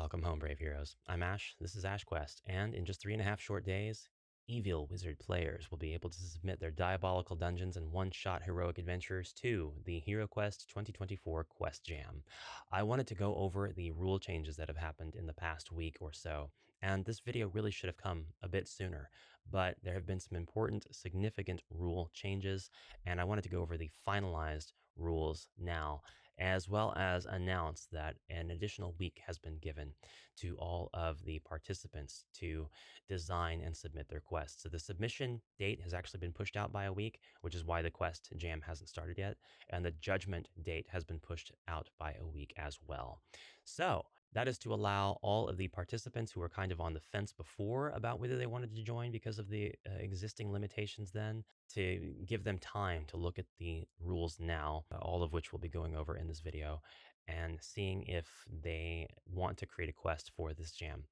Welcome home, brave heroes. I'm Ash, this is HeroQuest, and in just 3.5 short days, evil wizard players will be able to submit their diabolical dungeons and one-shot heroic adventures to the HeroQuest 2024 Quest Jam. I wanted to go over the rule changes that have happened in the past week or so, and this video really should have come a bit sooner, but there have been some important, significant rule changes, and I wanted to go over the finalized rules now, as well as announce that an additional week has been given to all of the participants to design and submit their quests. So the submission date has actually been pushed out by a week, which is why the quest jam hasn't started yet. And the judgment date has been pushed out by a week as well. So that is to allow all of the participants who were kind of on the fence before about whether they wanted to join because of the existing limitations then, to give them time to look at the rules now, all of which we'll be going over in this video, and seeing if they want to create a quest for this jam,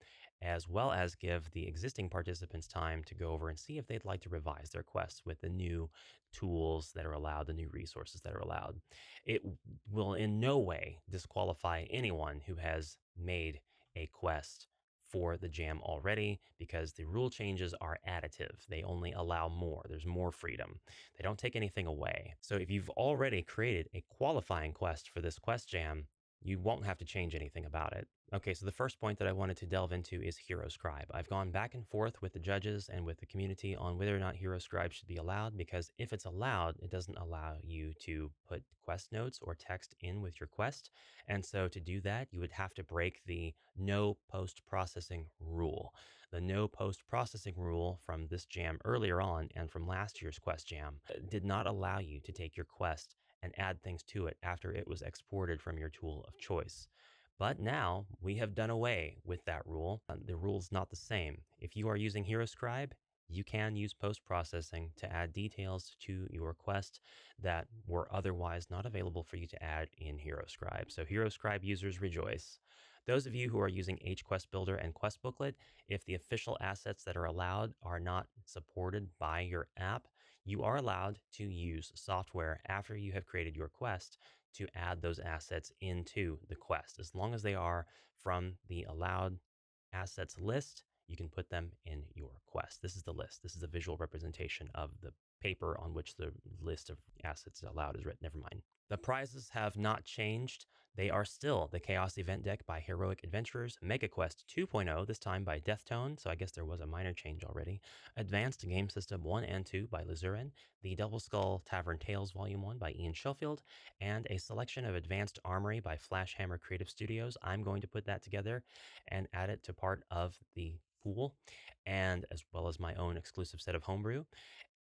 as well as give the existing participants time to go over and see if they'd like to revise their quests with the new tools that are allowed, the new resources that are allowed. It will in no way disqualify anyone who has made a quest for the jam already, because the rule changes are additive. They only allow more. There's more freedom. They don't take anything away. So if you've already created a qualifying quest for this quest jam, you won't have to change anything about it. Okay, so the first point that I wanted to delve into is HeroScribe. I've gone back and forth with the judges and with the community on whether or not HeroScribe should be allowed, because if it's allowed, it doesn't allow you to put quest notes or text in with your quest. And so to do that, you would have to break the no post-processing rule. The no post-processing rule from this jam earlier on and from last year's quest jam did not allow you to take your quest and add things to it after it was exported from your tool of choice. But now we have done away with that rule. The rule's not the same. If you are using HeroScribe, you can use post-processing to add details to your quest that were otherwise not available for you to add in HeroScribe. So HeroScribe users rejoice. Those of you who are using HQuest Builder and Quest Booklet, if the official assets that are allowed are not supported by your app, you are allowed to use software after you have created your quest to add those assets into the quest. As long as they are from the allowed assets list, you can put them in your quest. This is the list. This is a visual representation of the paper on which the list of assets allowed is written. Never mind. The prizes have not changed. They are still the Chaos Event Deck by Heroic Adventurers, Mega Quest 2.0, this time by Deathtone, so I guess there was a minor change already, Advanced Game System 1 and 2 by Lazurin, the Double Skull Tavern Tales Volume 1 by Ian Schofield, and a selection of Advanced Armory by Flashhammer Creative Studios. I'm going to put that together and add it to part of the pool, and as well as my own exclusive set of homebrew.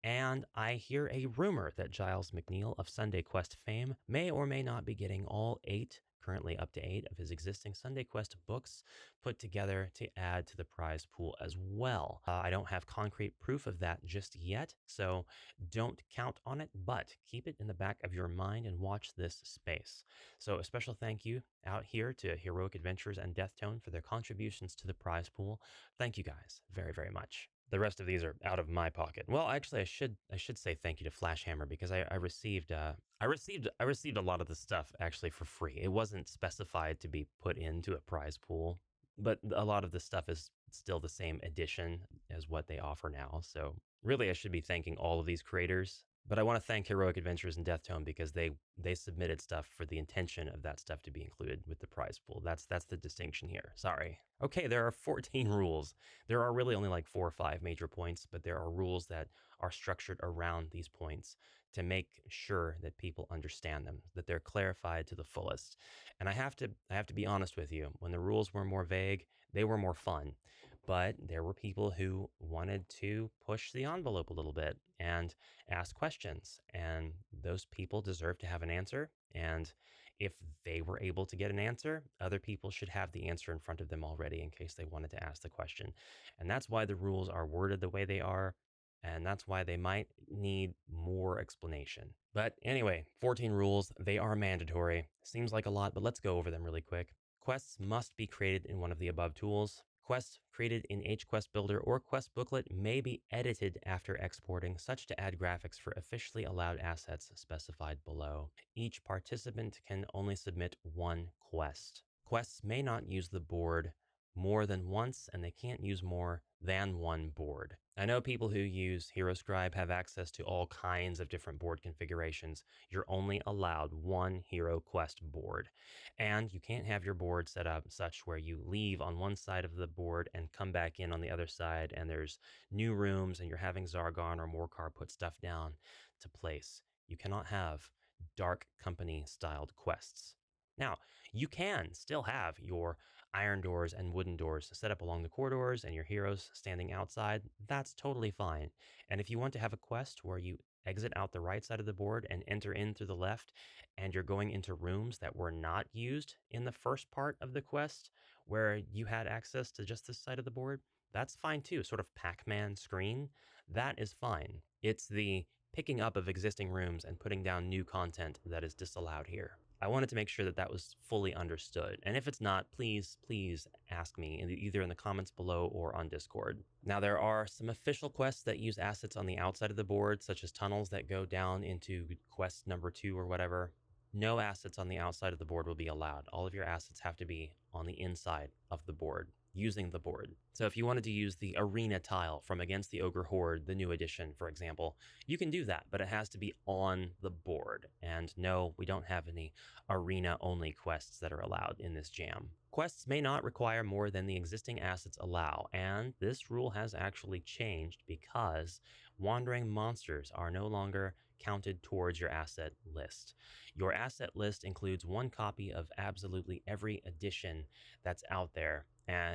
And I hear a rumor that Giles McNeil of Sunday Quest fame may or may not be getting all 8, currently up to 8, of his existing Sunday Quest books put together to add to the prize pool as well. I don't have concrete proof of that just yet, so don't count on it, but keep it in the back of your mind and watch this space. So a special thank you out here to Heroic Adventures and Deathtone for their contributions to the prize pool. Thank you guys very, very much. The rest of these are out of my pocket. Well, actually, I should say thank you to Flashhammer, because I received a lot of the stuff actually for free. It wasn't specified to be put into a prize pool, but a lot of the stuff is still the same edition as what they offer now. So really, I should be thanking all of these creators. But I want to thank Heroic Adventures and Deathtone, because they submitted stuff for the intention of that stuff to be included with the prize pool. That's the distinction here. Sorry. Okay, there are 14 rules. There are really only like 4 or 5 major points, but there are rules that are structured around these points to make sure that people understand them, that they're clarified to the fullest. And I have to be honest with you. When the rules were more vague, they were more fun. But there were people who wanted to push the envelope a little bit and ask questions, and those people deserve to have an answer. And if they were able to get an answer, other people should have the answer in front of them already in case they wanted to ask the question. And that's why the rules are worded the way they are, and that's why they might need more explanation. But anyway, 14 rules, they are mandatory. Seems like a lot, but let's go over them really quick. Quests must be created in one of the above tools. Quests created in HQuest Builder or Quest Booklet may be edited after exporting, such to add graphics for officially allowed assets specified below. Each participant can only submit one quest. Quests may not use the board more than once, and they can't use more than one board. I know people who use HeroScribe have access to all kinds of different board configurations. You're only allowed one HeroQuest board, and you can't have your board set up such where you leave on one side of the board and come back in on the other side, and there's new rooms and you're having Zargon or Morcar put stuff down to place. You cannot have Dark Company styled quests. Now, you can still have your iron doors and wooden doors set up along the corridors and your heroes standing outside. That's totally fine. And if you want to have a quest where you exit out the right side of the board and enter in through the left, and you're going into rooms that were not used in the first part of the quest, where you had access to just this side of the board, that's fine too. Sort of Pac-Man screen. That is fine. It's the picking up of existing rooms and putting down new content that is disallowed here. I wanted to make sure that that was fully understood. And if it's not, please ask me either in the comments below or on Discord. Now, there are some official quests that use assets on the outside of the board, such as tunnels that go down into quest number 2 or whatever. No assets on the outside of the board will be allowed. All of your assets have to be on the inside of the board, using the board. So if you wanted to use the arena tile from Against the Ogre Horde, the new edition, for example, you can do that, but it has to be on the board. And no, we don't have any arena-only quests that are allowed in this jam. Quests may not require more than the existing assets allow, and this rule has actually changed because wandering monsters are no longer counted towards your asset list. Your asset list includes one copy of absolutely every edition that's out there.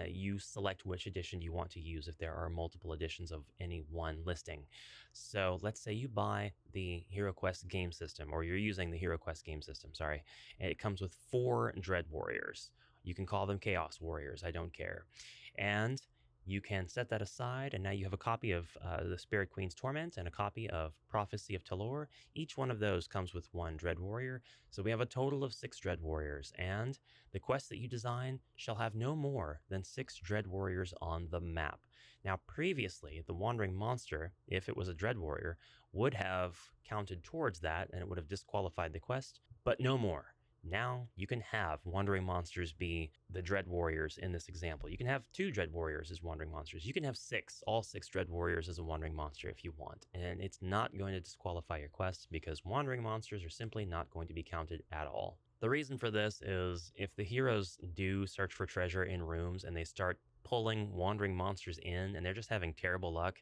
You select which edition you want to use if there are multiple editions of any one listing. So let's say you buy the HeroQuest game system, or you're using the HeroQuest game system, sorry, and it comes with 4 Dread Warriors. You can call them Chaos Warriors, I don't care. And you can set that aside, and now you have a copy of the Spirit Queen's Torment and a copy of Prophecy of Talor. Each one of those comes with 1 Dread Warrior, so we have a total of 6 Dread Warriors, and the quest that you design shall have no more than 6 Dread Warriors on the map. Now, previously, the Wandering Monster, if it was a Dread Warrior, would have counted towards that, and it would have disqualified the quest, but no more. Now you can have Wandering Monsters be the Dread Warriors in this example. You can have 2 Dread Warriors as Wandering Monsters. You can have 6, all 6 Dread Warriors as a Wandering Monster if you want. And it's not going to disqualify your quest because Wandering Monsters are simply not going to be counted at all. The reason for this is if the heroes do search for treasure in rooms and they start pulling Wandering Monsters in and they're just having terrible luck,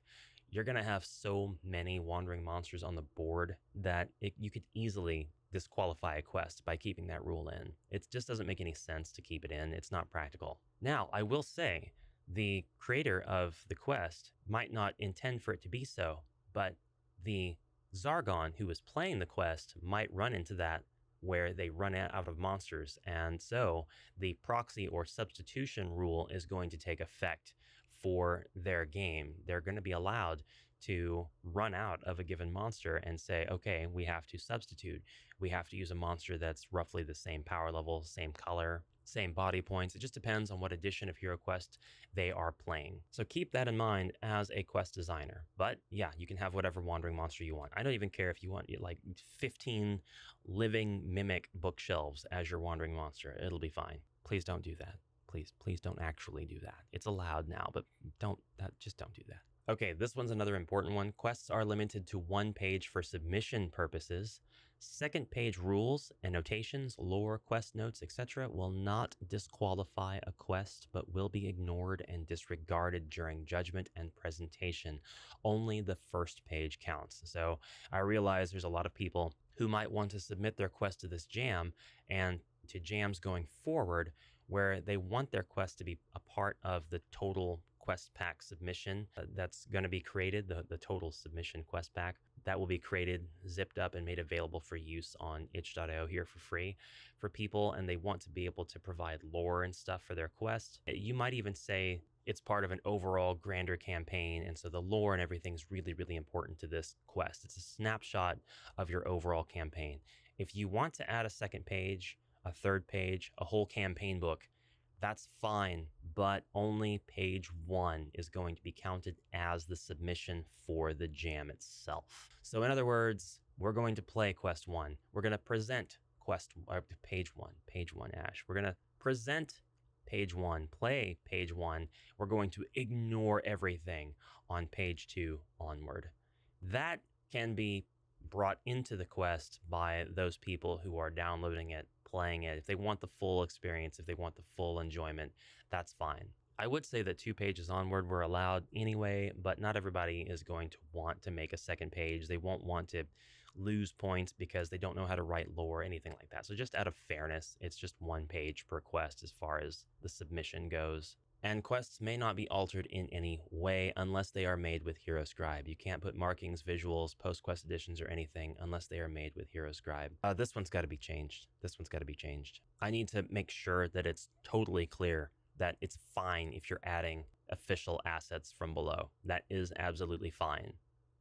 you're going to have so many Wandering Monsters on the board that you could easily disqualify a quest by keeping that rule in. It just doesn't make any sense to keep it in. It's not practical. Now, I will say the creator of the quest might not intend for it to be so, but the Zargon who is playing the quest might run into that where they run out of monsters. And so the proxy or substitution rule is going to take effect for their game. They're going to be allowed to run out of a given monster and say, okay, we have to substitute. We have to use a monster that's roughly the same power level, same color, same body points. It just depends on what edition of HeroQuest they are playing. So keep that in mind as a quest designer. But yeah, you can have whatever wandering monster you want. I don't even care if you want like 15 living mimic bookshelves as your wandering monster. It'll be fine. Please don't do that. Please don't actually do that. It's allowed now, but just don't do that. Okay, this one's another important one. Quests are limited to 1 page for submission purposes. Second page rules, annotations, lore, quest notes, etc. will not disqualify a quest, but will be ignored and disregarded during judgment and presentation. Only the first page counts. So I realize there's a lot of people who might want to submit their quest to this jam and to jams going forward where they want their quest to be a part of the total quest pack submission that's going to be created, the total submission quest pack that will be created, zipped up, and made available for use on itch.io here for free for people, and they want to be able to provide lore and stuff for their quest. You might even say it's part of an overall grander campaign, and so the lore and everything is really, really important to this quest. It's a snapshot of your overall campaign. If you want to add a second page, a third page, a whole campaign book, that's fine, but only page 1 is going to be counted as the submission for the jam itself. So in other words, we're going to play quest 1. We're going to present page 1, Ash. We're going to present page 1, play page 1. We're going to ignore everything on page 2 onward. That can be brought into the quest by those people who are downloading it, playing it. If they want the full experience, if they want the full enjoyment, that's fine. I would say that 2 pages onward were allowed anyway, but not everybody is going to want to make a second page. They won't want to lose points because they don't know how to write lore, anything like that. So just out of fairness, it's just 1 page per quest as far as the submission goes. And quests may not be altered in any way unless they are made with HeroScribe. You can't put markings, visuals, post-quest additions, or anything unless they are made with HeroScribe. This one's got to be changed. This one's got to be changed. I need to make sure that it's totally clear that it's fine if you're adding official assets from below. That is absolutely fine.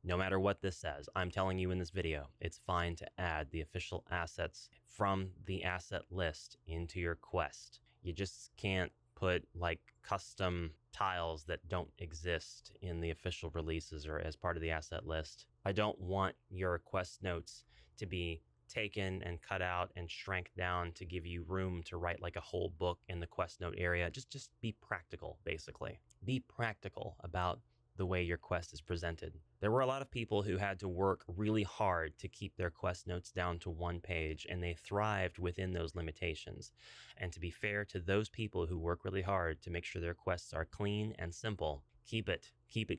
No matter what this says, I'm telling you in this video, it's fine to add the official assets from the asset list into your quest. You just can't put like custom tiles that don't exist in the official releases or as part of the asset list. I don't want your quest notes to be taken and cut out and shrank down to give you room to write like a whole book in the quest note area. Just be practical, basically. Be practical about the way your quest is presented. There were a lot of people who had to work really hard to keep their quest notes down to 1 page, and they thrived within those limitations. And to be fair to those people who work really hard to make sure their quests are clean and simple, keep it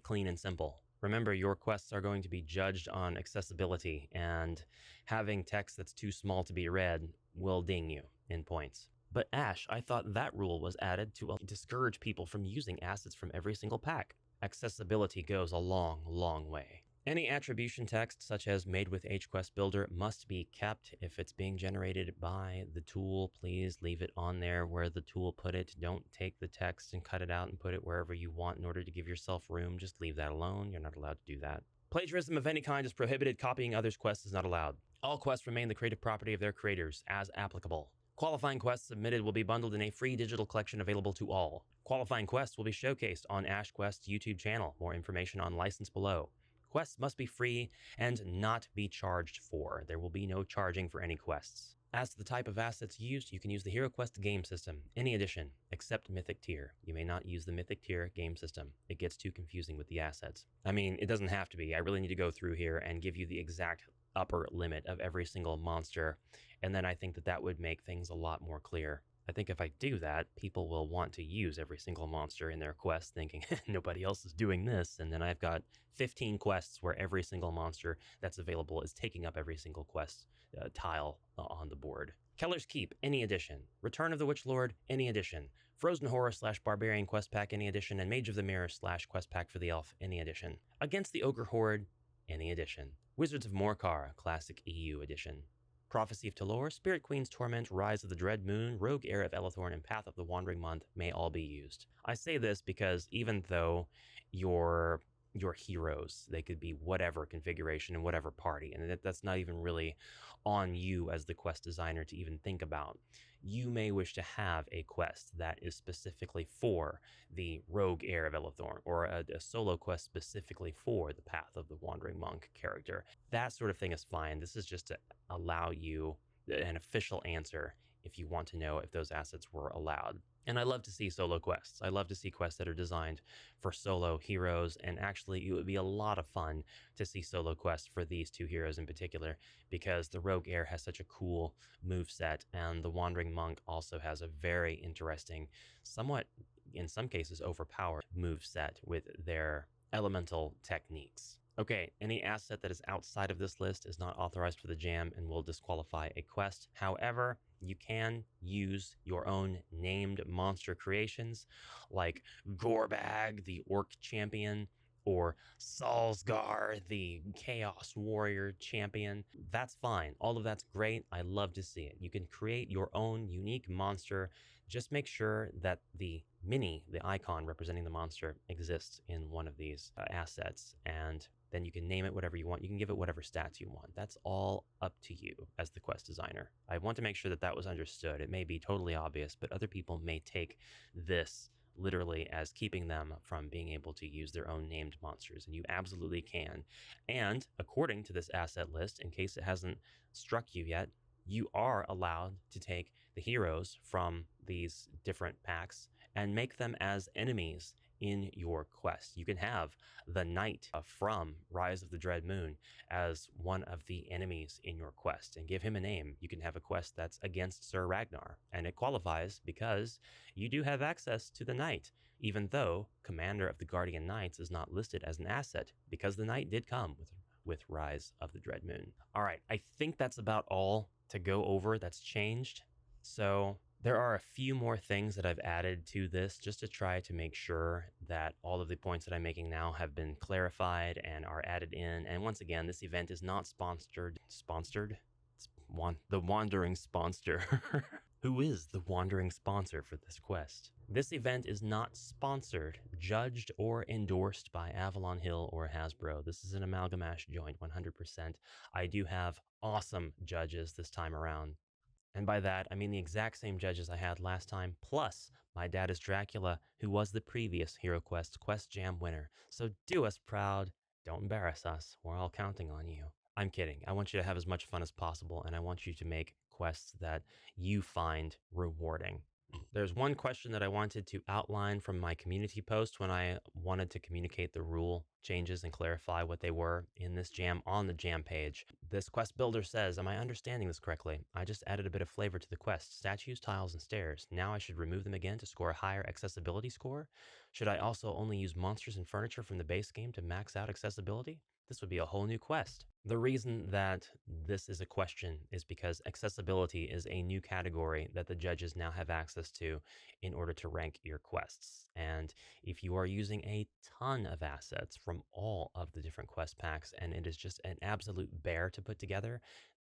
clean and simple. Remember, your quests are going to be judged on accessibility, and having text that's too small to be read will ding you in points. But Ash, I thought that rule was added to discourage people from using assets from every single pack. Accessibility goes a long, long way. Any attribution text, such as made with HQuest Builder, must be kept. If it's being generated by the tool, please leave it on there where the tool put it. Don't take the text and cut it out and put it wherever you want in order to give yourself room. Just leave that alone. You're not allowed to do that. Plagiarism of any kind is prohibited. Copying others' quests is not allowed. All quests remain the creative property of their creators, as applicable. Qualifying quests submitted will be bundled in a free digital collection available to all. Qualifying quests will be showcased on HeroQuest's YouTube channel. More information on license below. Quests must be free and not be charged for. There will be no charging for any quests. As to the type of assets used, you can use the HeroQuest game system, any edition, except Mythic Tier. You may not use the Mythic Tier game system. It gets too confusing with the assets. I mean, it doesn't have to be. I really need to go through here and give you the exact upper limit of every single monster, and then I think that that would make things a lot more clear. I think if I do that, people will want to use every single monster in their quest thinking, nobody else is doing this, and then I've got 15 quests where every single monster that's available is taking up every single quest tile on the board. Keller's Keep, any edition. Return of the Witch Lord, any edition. Frozen Horror / Barbarian Quest Pack, any edition, and Mage of the Mirror / Quest Pack for the Elf, any edition. Against the Ogre Horde, any edition. Wizards of Morcar, Classic EU edition. Prophecy of Talor, Spirit Queen's Torment, Rise of the Dread Moon, Rogue Heir of Elethorn, and Path of the Wandering Month may all be used. I say this because even though your heroes, they could be whatever configuration and whatever party, and that's not even really on you as the quest designer to even think about. You may wish to have a quest that is specifically for the Rogue Heir of Elethorn, or a solo quest specifically for the Path of the Wandering Monk character. That sort of thing is fine. This is just to allow you an official answer if you want to know if those assets were allowed. And I love to see solo quests. I love to see quests that are designed for solo heroes, and actually it would be a lot of fun to see solo quests for these 2 heroes in particular, because the Rogue Heir has such a cool moveset, and the Wandering Monk also has a very interesting, somewhat, in some cases, overpowered moveset with their elemental techniques. Okay, any asset that is outside of this list is not authorized for the jam and will disqualify a quest. However, you can use your own named monster creations like Gorbag, the Orc Champion, or Salzgar, the Chaos Warrior Champion. That's fine. All of that's great. I love to see it. You can create your own unique monster. Just make sure that the icon representing the monster, exists in one of these assets, and then you can name it whatever you want. You can give it whatever stats you want. That's all up to you as the quest designer. I want to make sure that that was understood. It may be totally obvious, but other people may take this literally as keeping them from being able to use their own named monsters, and you absolutely can. And according to this asset list, in case it hasn't struck you yet, you are allowed to take the heroes from these different packs and make them as enemies in your quest. You can have the knight from Rise of the Dread Moon as one of the enemies in your quest and give him a name. You can have a quest that's against Sir Ragnar, and it qualifies because you do have access to the knight, even though Commander of the Guardian Knights is not listed as an asset because the knight did come with Rise of the Dread Moon. All right, I think that's about all to go over that's changed. So there are a few more things that I've added to this just to try to make sure that all of the points that I'm making now have been clarified and are added in. And once again, this event is not sponsored. It's the wandering sponsor. Who is the wandering sponsor for this quest? This event is not sponsored, judged, or endorsed by Avalon Hill or Hasbro. This is an Amalgamash joint, 100%. I do have awesome judges this time around. And by that, I mean the exact same judges I had last time, plus my dad is Dracula, who was the previous HeroQuest Quest Jam winner. So do us proud. Don't embarrass us. We're all counting on you. I'm kidding. I want you to have as much fun as possible, and I want you to make quests that you find rewarding. There's one question that I wanted to outline from my community post when I wanted to communicate the rule changes and clarify what they were in this jam on the jam page. This quest builder says, am I understanding this correctly? I just added a bit of flavor to the quest. Statues, tiles, and stairs. Now I should remove them again to score a higher accessibility score? Should I also only use monsters and furniture from the base game to max out accessibility? This would be a whole new quest. The reason that this is a question is because accessibility is a new category that the judges now have access to in order to rank your quests. And if you are using a ton of assets from all of the different quest packs and it is just an absolute bear to put together,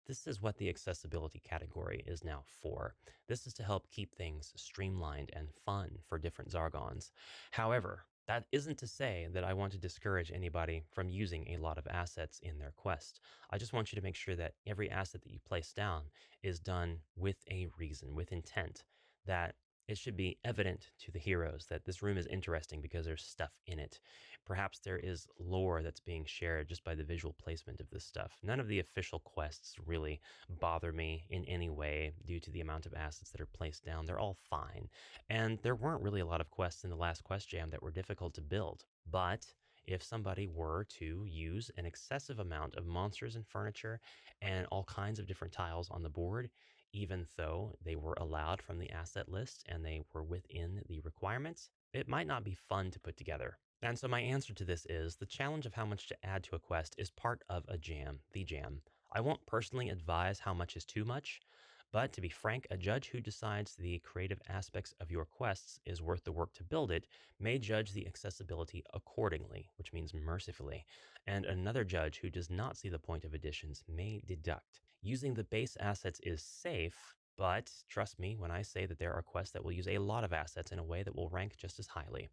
this is what the accessibility category is now for. This is to help keep things streamlined and fun for different Zargons. However, that isn't to say that I want to discourage anybody from using a lot of assets in their quest. I just want you to make sure that every asset that you place down is done with a reason, with intent, that it should be evident to the heroes that this room is interesting because there's stuff in it. Perhaps there is lore that's being shared just by the visual placement of this stuff. None of the official quests really bother me in any way due to the amount of assets that are placed down. They're all fine. And there weren't really a lot of quests in the last quest jam that were difficult to build. But if somebody were to use an excessive amount of monsters and furniture and all kinds of different tiles on the board, even though they were allowed from the asset list and they were within the requirements, it might not be fun to put together. And so my answer to this is the challenge of how much to add to a quest is part of a jam, the jam. I won't personally advise how much is too much, but to be frank, a judge who decides the creative aspects of your quests is worth the work to build it may judge the accessibility accordingly, which means mercifully, and another judge who does not see the point of additions may deduct. Using the base assets is safe, but trust me when I say that there are quests that will use a lot of assets in a way that will rank just as highly.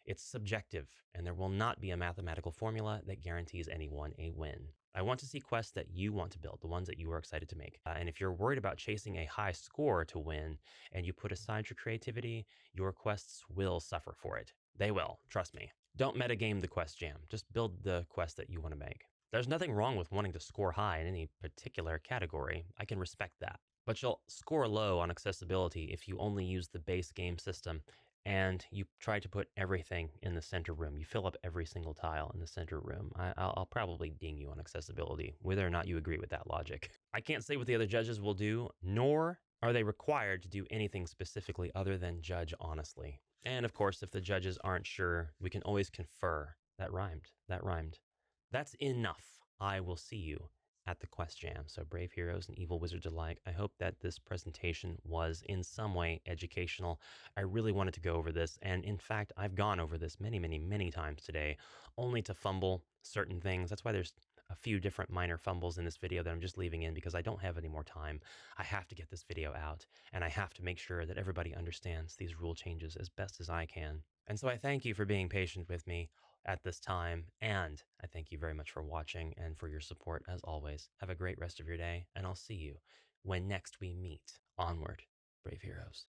It's subjective, and there will not be a mathematical formula that guarantees anyone a win. I want to see quests that you want to build, the ones that you are excited to make. And if you're worried about chasing a high score to win and you put aside your creativity, your quests will suffer for it. They will, trust me. Don't metagame the quest jam. Just build the quest that you want to make. There's nothing wrong with wanting to score high in any particular category. I can respect that. But you'll score low on accessibility if you only use the base game system and you try to put everything in the center room. You fill up every single tile in the center room. I'll probably ding you on accessibility, whether or not you agree with that logic. I can't say what the other judges will do, nor are they required to do anything specifically other than judge honestly. And of course, if the judges aren't sure, we can always confer. That rhymed. That rhymed. That's enough. I will see you at the Quest Jam. So, brave heroes and evil wizards alike, I hope that this presentation was in some way educational. I really wanted to go over this, and in fact, I've gone over this many, many, many times today, only to fumble certain things. That's why there's a few different minor fumbles in this video that I'm just leaving in because I don't have any more time. I have to get this video out, and I have to make sure that everybody understands these rule changes as best as I can. And so I thank you for being patient with me at this time. And I thank you very much for watching and for your support as always. Have a great rest of your day, and I'll see you when next we meet. Onward, brave heroes.